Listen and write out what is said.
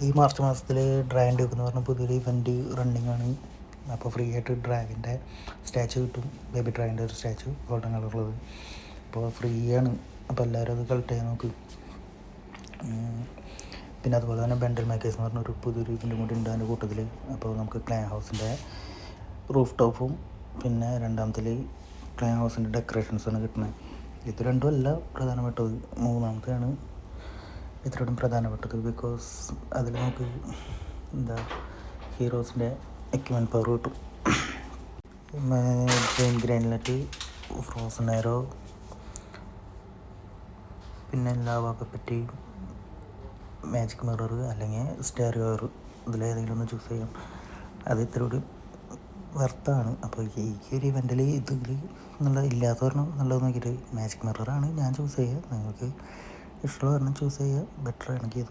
ഈ മാർച്ച് മാസത്തിൽ dragon Duke എന്ന് പറഞ്ഞ പുതിയൊരു ഇവൻറ്റ് റണ്ണിങ് ആണ്. അപ്പോൾ ഫ്രീ ആയിട്ട് ഡ്രാഗൻ്റെ സ്റ്റാച്ചു കിട്ടും, ബേബി ഡ്രാഗൻ്റെ ഒരു സ്റ്റാച്ചു ഗോൾഡൻ കളറുള്ളത്. അപ്പോൾ ഫ്രീ ആണ്, അപ്പോൾ എല്ലാവരും അത് കളക്ട് ചെയ്യാൻ നോക്ക്. പിന്നെ അതുപോലെ തന്നെ ബെൻഡൽ മേക്കേഴ്സ് എന്ന് പറഞ്ഞൊരു പുതിയൊരു ഇവൻറ്റും കൂടി ഉണ്ട് അതിൻ്റെ കൂട്ടത്തിൽ. അപ്പോൾ നമുക്ക് ക്ലേ ഹൗസിൻ്റെ റൂഫ് ടോപ്പും പിന്നെ രണ്ടാമത്തിൽ ക്ലേ ഹൗസിൻ്റെ ഡെക്കറേഷൻസാണ് കിട്ടുന്നത്. ഇത് രണ്ടും അല്ല പ്രധാനപ്പെട്ടത്, മൂന്നാമത്തെയാണ് ഇതിലൂടെ പ്രധാനപ്പെട്ടത്. ബിക്കോസ് അതിൽ നമുക്ക് ഹീറോസിൻ്റെ എക്യുപ്മെൻറ്റ് പവർ കിട്ടും. ജെയിൻ ഗ്രാനുലേറ്റ്, ഫ്രോസൺ ആരോ, പിന്നെ ലാവ പറ്റി, മാജിക് മിറർ അല്ലെങ്കിൽ സ്റ്റെറിയോ ഇതിലേതെങ്കിലും ഒന്ന് ചൂസ് ചെയ്യാം. അത് ഇത്തിരി വർത്താണ്. അപ്പോൾ ഈ ഒരു ഇവൻറ്റിൽ ഇതിൽ നല്ല ഇല്ലാത്ത പറഞ്ഞാൽ നല്ലത് നോക്കിയിട്ട് മാജിക് മിററാണ് ഞാൻ ചൂസ് ചെയ്യുക. നിങ്ങൾക്ക് ഇഷ്ടമുള്ള പറഞ്ഞാൽ ചൂസ് ചെയ്യുക, ബെറ്റർ ആണെങ്കിൽ ഇത്.